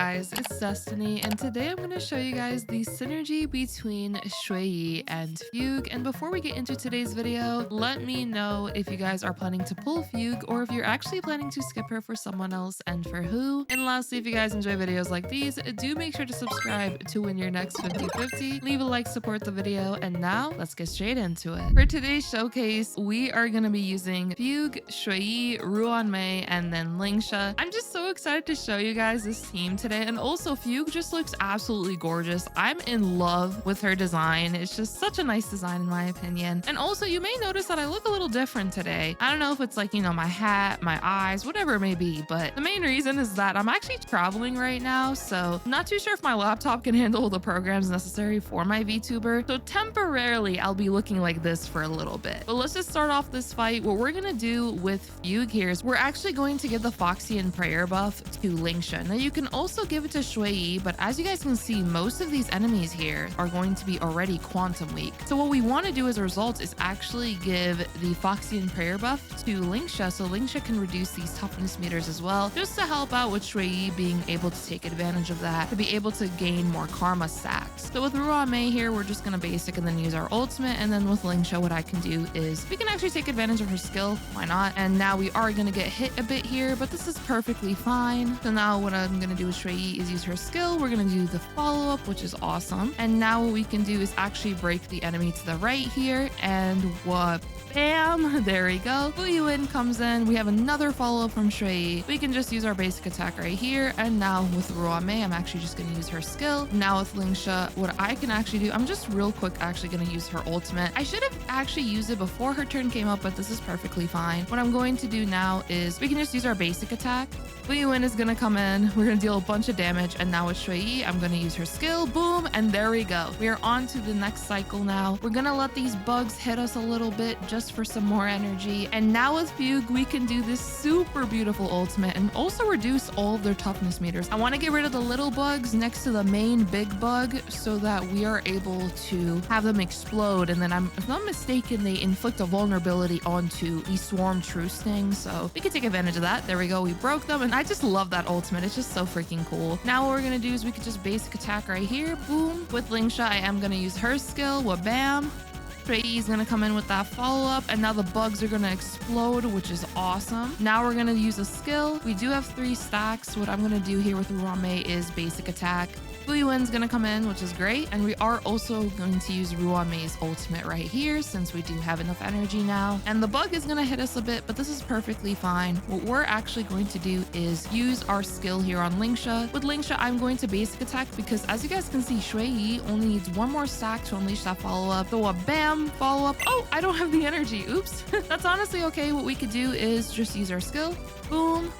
guys, it's Destiny, and today I'm going to show you guys the synergy between Xueyi and Fugue. And before we get into today's video, let me know if you guys are planning to pull Fugue or if you're actually planning to skip her for someone else and for who. And lastly, if you guys enjoy videos like these, do make sure to subscribe to win your next 50/50. Leave a like, support the video, and now let's get straight into it. For today's showcase, we are going to be using Fugue, Xueyi, Ruan Mei, and then Lingsha. I'm just so excited to show you guys this team today, and also Fugue just looks absolutely gorgeous. I'm in love with her design. It's just such a nice design in my opinion. And also you may notice that I look a little different today. I don't know if it's like, you know, my hat, my eyes, whatever it may be, but the main reason is that I'm actually traveling right now, so I'm not too sure if my laptop can handle the programs necessary for my VTuber. So temporarily I'll be looking like this for a little bit. But let's just start off this fight. What we're gonna do with Fugue here is we're actually going to give the Foxy and Prayer buff to Lingsha. Now you can also give it to Xueyi, but as you guys can see, most of these enemies here are going to be already quantum weak. So what we want to do as a result is actually give the Foxy and Prayer buff to Lingsha, so Lingsha can reduce these toughness meters as well, just to help out with Xueyi being able to take advantage of that, to be able to gain more karma stacks. So with Ruan Mei here, we're just going to basic and then use our ultimate, and then with Lingsha, what I can do is we can actually take advantage of her skill. Why not? And now we are going to get hit a bit here, but this is perfectly fine. So now what I'm going to do with Xueyi is use her skill. We're going to do the follow-up, which is awesome. And now what we can do is actually break the enemy to the right here, and what? Bam! There we go. Fugue comes in. We have another follow-up from Xueyi. We can just use our basic attack right here. And now with Ruan Mei, I'm actually just going to use her skill. Now with Lingsha, what I can actually do, I'm just real quick actually going to use her ultimate. I should have actually used it before her turn came up, but this is perfectly fine. What I'm going to do now is we can just use our basic attack. Fugue is going to come in. We're going to deal a bunch of damage. And now with Xueyi, I'm going to use her skill. Boom! And there we go. We are on to the next cycle now. We're going to let these bugs hit us a little bit just for some more energy. And now with Fugue, we can do this super beautiful ultimate and also reduce all of their toughness meters. I want to get rid of the little bugs next to the main big bug so that we are able to have them explode. And then if I'm not mistaken, they inflict a vulnerability onto the swarm true sting. So we can take advantage of that. There we go. We broke them. And I just love that ultimate. It's just so freaking cool. Now what we're going to do is we could just basic attack right here. Boom. With Lingsha, I am going to use her skill. Wabam. Xueyi is going to come in with that follow-up, and now the bugs are going to explode, which is awesome. Now we're going to use a skill. We do have 3 stacks. What I'm going to do here with Ruan Mei is basic attack. Fugue's going to come in, which is great. And we are also going to use Ruan Mei's ultimate right here since we do have enough energy now. And the bug is going to hit us a bit, but this is perfectly fine. What we're actually going to do is use our skill here on Lingsha. With Lingsha, I'm going to basic attack because as you guys can see, Xueyi only needs 1 more stack to unleash that follow-up. So a bam, follow-up. Oh, I don't have the energy. Oops. That's honestly okay. What we could do is just use our skill. Boom.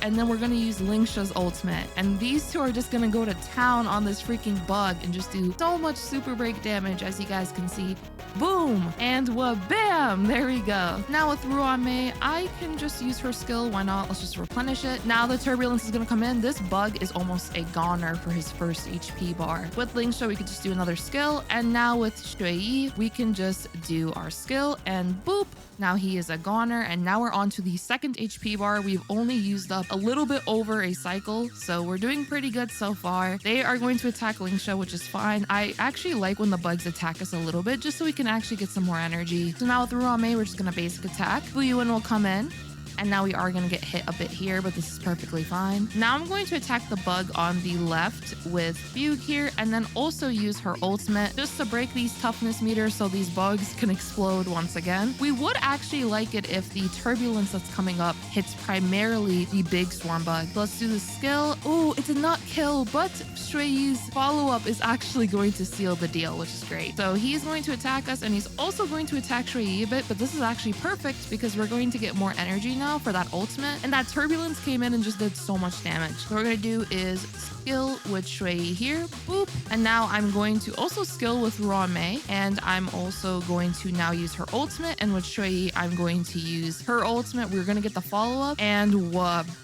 And then we're going to use Lingsha's ultimate. And these two are just going to go to town on this freaking bug and just do so much super break damage, as you guys can see. Boom! And bam! There we go. Now with Ruan Mei, I can just use her skill. Why not? Let's just replenish it. Now the turbulence is going to come in. This bug is almost a goner for his first HP bar. With Lingsha, we could just do another skill. And now with Xueyi, we can just do our skill and boop. Now he is a goner, and now we're on to the second HP bar. We've only used up a little bit over a cycle, so we're doing pretty good so far. They are going to attack Lingsha, which is fine. I actually like when the bugs attack us a little bit, just so we can actually get some more energy. So now with Ruan Mei, we're just going to basic attack. Fugue will come in. And now we are going to get hit a bit here, but this is perfectly fine. Now I'm going to attack the bug on the left with Fugue here, and then also use her ultimate just to break these toughness meters so these bugs can explode once again. We would actually like it if the turbulence that's coming up hits primarily the big swarm bug. So let's do the skill. Oh, it did not kill, but Xueyi's follow-up is actually going to seal the deal, which is great. So he's going to attack us, and he's also going to attack Xueyi a bit, but this is actually perfect because we're going to get more energy now for that ultimate, and that turbulence came in and just did so much damage. So what we're going to do is skill with Xueyi here, boop, and now I'm going to also skill with Ruan Mei, and I'm also going to now use her ultimate, and with Xueyi, I'm going to use her ultimate. We're going to get the follow-up, and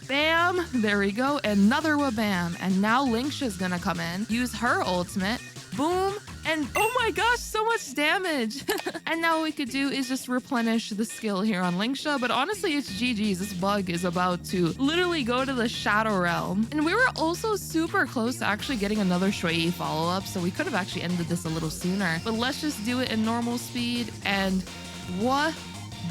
bam, there we go, another bam, and now Lingsha is going to come in, use her ultimate, boom, And oh my gosh, so much damage. And now what we could do is just replenish the skill here on Lingsha. But honestly, it's GG's. This bug is about to literally go to the Shadow Realm. And we were also super close to actually getting another Xueyi follow-up. So we could have actually ended this a little sooner. But let's just do it in normal speed. And what?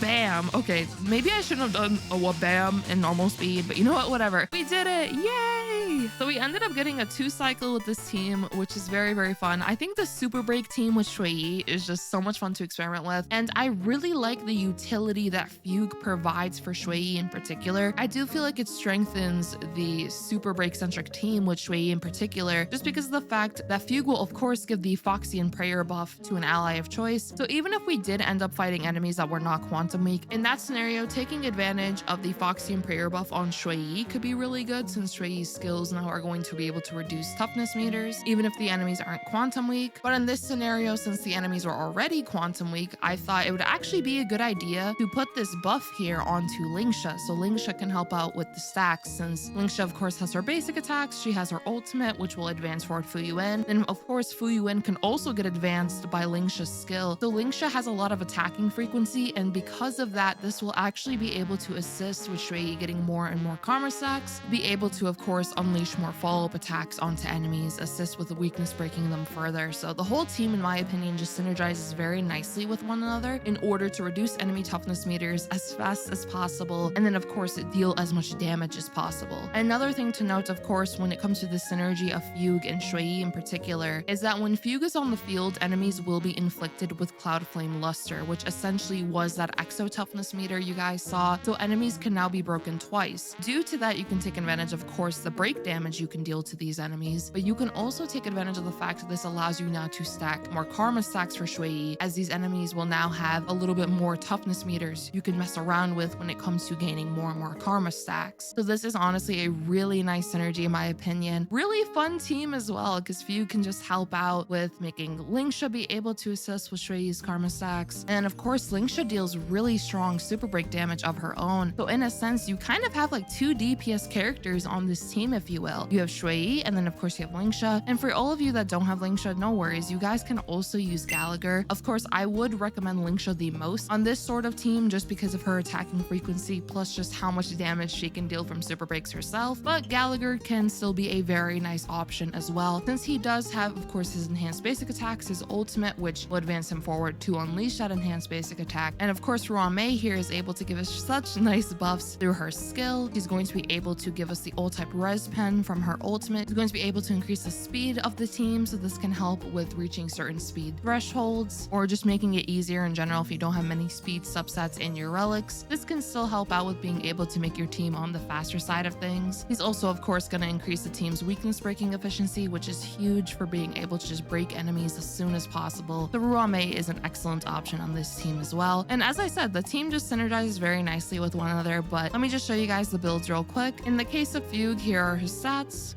Bam. Okay, maybe I shouldn't have done a wabam in normal speed, but you know what? Whatever. We did it. Yay! So we ended up getting a 2-cycle with this team, which is very, very fun. I think the Super Break team with Xueyi is just so much fun to experiment with. And I really like the utility that Fugue provides for Xueyi in particular. I do feel like it strengthens the Super Break-centric team with Xueyi in particular, just because of the fact that Fugue will, of course, give the Foxy and Prayer buff to an ally of choice. So even if we did end up fighting enemies that were not Quantum Weak, in that scenario, taking advantage of the Foxy and Prayer buff on Xueyi could be really good, since Xueyi's skills now are going to be able to reduce toughness meters, even if the enemies aren't Quantum Weak. But in this scenario, since the enemies are already Quantum Weak, I thought it would actually be a good idea to put this buff here onto Lingsha, so Lingsha can help out with the stacks, since Lingsha, of course, has her basic attacks, she has her ultimate, which will advance forward Fu Yuan, and of course, Fu Yuan can also get advanced by Lingsha's skill. So Lingsha has a lot of attacking frequency, and because of that, this will actually be able to assist with Xueyi getting more and more karma stacks, be able to, of course, unleash more follow-up attacks onto enemies, assist with the weakness breaking them further. So the whole team, in my opinion, just synergizes very nicely with one another in order to reduce enemy toughness meters as fast as possible, and then of course deal as much damage as possible. Another thing to note, of course, when it comes to the synergy of Fugue and Xueyi in particular, is that when Fugue is on the field, enemies will be inflicted with Cloud Flame Luster, which essentially was that exo toughness meter you guys saw, so enemies can now be broken twice. Due to that, you can take advantage, of course, the break damage you can deal to these enemies, but you can also take advantage of the fact that this allows you now to stack more karma stacks for Xueyi, as these enemies will now have a little bit more toughness meters you can mess around with when it comes to gaining more and more karma stacks. So this is honestly a really nice synergy in my opinion. Really fun team as well, because Fugue can just help out with making Lingsha be able to assist with Xueyi's karma stacks, and of course Lingsha deals really strong super break damage of her own. So in a sense, you kind of have like 2 DPS characters on this team, if you will. You have Xueyi, and then of course you have Lingsha. And for all of you that don't have Lingsha, no worries, you guys can also use Gallagher. Of course, I would recommend Lingsha the most on this sort of team, just because of her attacking frequency, plus just how much damage she can deal from super breaks herself. But Gallagher can still be a very nice option as well, since he does have, of course, his enhanced basic attacks, his ultimate, which will advance him forward to unleash that enhanced basic attack. And of course, Ruan Mei here is able to give us such nice buffs through her skill. She's going to be able to give us the ult type res pen from her ultimate. She's going to be able to increase the speed of the team, so this can help with reaching certain speed thresholds, or just making it easier in general if you don't have many speed subsets in your relics. This can still help out with being able to make your team on the faster side of things. He's also, of course, going to increase the team's weakness breaking efficiency, which is huge for being able to just break enemies as soon as possible. The Ruan Mei is an excellent option on this team as well. And as I said, the team just synergizes very nicely with one another, but let me just show you guys the builds real quick. In the case of Fugue, here are his stats.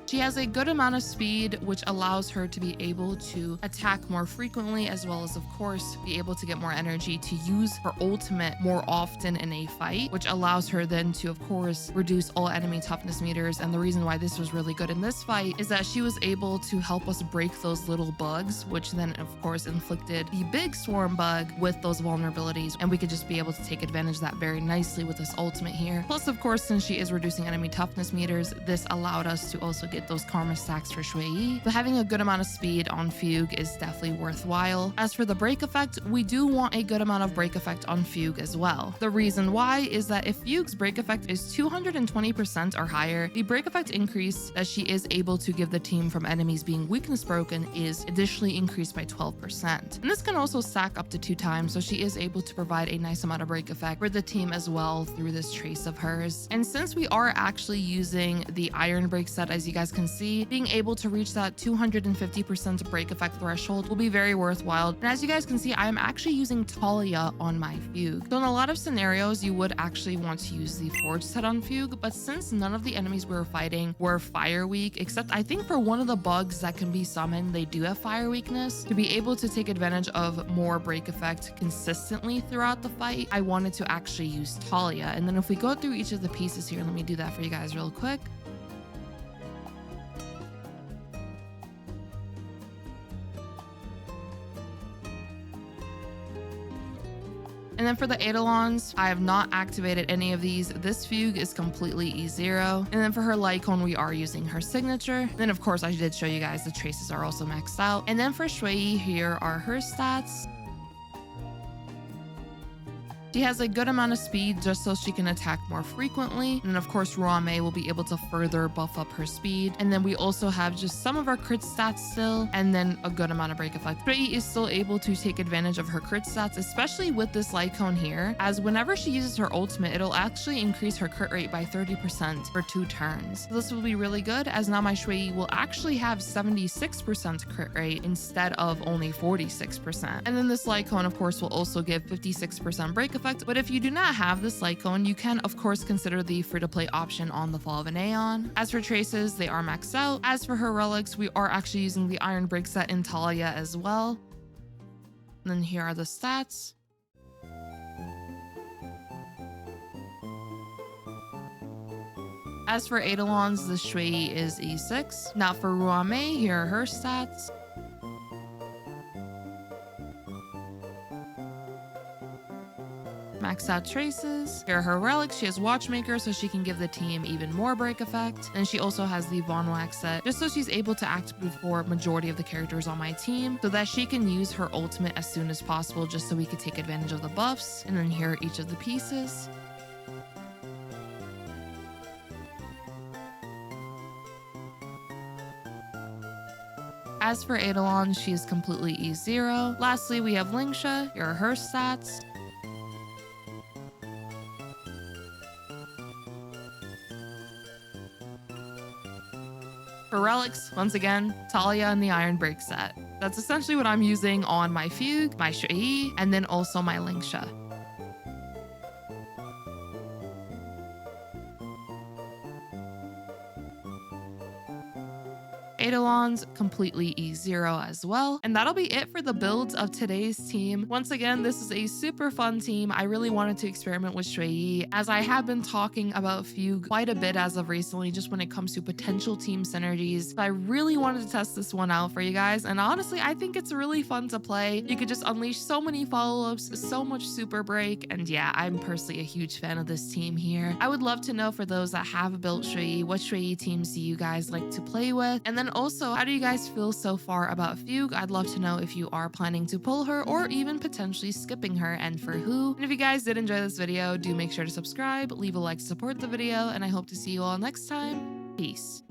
She has a good amount of speed, which allows her to be able to attack more frequently, as well as, of course, be able to get more energy to use her ultimate more often in a fight, which allows her then to, of course, reduce all enemy toughness meters. And the reason why this was really good in this fight is that she was able to help us break those little bugs, which then, of course, inflicted the big swarm bug with those vulnerabilities. And we could just be able to take advantage of that very nicely with this ultimate here. Plus, of course, since she is reducing enemy toughness meters, this allowed us to also get those karma stacks for Xueyi. So having a good amount of speed on Fugue is definitely worthwhile. As for the break effect, we do want a good amount of break effect on Fugue as well. The reason why is that if Fugue's break effect is 220% or higher, the break effect increase that she is able to give the team from enemies being weakness broken is additionally increased by 12%. And this can also stack up to 2 times, so she is able to provide a nice amount of break effect for the team as well through this trace of hers. And since we are actually using the Iron Break set, as you guys can see, being able to reach that 250% break effect threshold will be very worthwhile. And as you guys can see, I am actually using Talia on my Fugue. So in a lot of scenarios, you would actually want to use the Forge set on Fugue, but since none of the enemies we were fighting were fire weak, except I think for one of the bugs that can be summoned, they do have fire weakness, to be able to take advantage of more break effect consistently throughout the fight, I wanted to actually use Talia. And then if we go through each of the pieces here, let me do that for you guys real quick. And then for the Eidolons, I have not activated any of these. This Fugue is completely E0. And then for her Lycone, we are using her signature. Then of course, I did show you guys the traces are also maxed out. And then for Xueyi, here are her stats. She has a good amount of speed just so she can attack more frequently. And then of course, Ruan Mei will be able to further buff up her speed. And then we also have just some of our crit stats still, and then a good amount of break effect. Xueyi is still able to take advantage of her crit stats, especially with this light cone here, as whenever she uses her ultimate, it'll actually increase her crit rate by 30% for 2 turns. So this will be really good, as now my Xueyi will actually have 76% crit rate instead of only 46%. And then this light cone, of course, will also give 56% break effect. But if you do not have this light cone, you can of course consider the free-to-play option on the Fall of an Aeon. As for traces, they are maxed out. As for her relics, we are actually using the Iron Break set in Talia as well. And then here are the stats. As for Eidolons, the Xueyi is E6. Now for Ruan Mei, here are her stats. Max out traces. Here are her relics. She has Watchmaker, so she can give the team even more break effect. And she also has the Von Wax set, just so she's able to act before majority of the characters on my team, so that she can use her ultimate as soon as possible, just so we could take advantage of the buffs. And then here are each of the pieces. As for Eidolon, she is completely E0. Lastly, we have Lingsha. Here are her stats. For relics, once again, Talia and the Iron Break set. That's essentially what I'm using on my Fugue, my Xueyi, and then also my Lingsha. Eidolons completely E0 as well. And that'll be it for the builds of today's team. Once again, this is a super fun team. I really wanted to experiment with Xueyi, as I have been talking about Fugue quite a bit as of recently, just when it comes to potential team synergies. So I really wanted to test this one out for you guys. And honestly, I think it's really fun to play. You could just unleash so many follow-ups, so much super break. And yeah, I'm personally a huge fan of this team here. I would love to know, for those that have built Xueyi, what Xueyi teams do you guys like to play with? And then also, how do you guys feel so far about Fugue? I'd love to know if you are planning to pull her or even potentially skipping her, and for who. And if you guys did enjoy this video, do make sure to subscribe, leave a like to support the video, and I hope to see you all next time. Peace.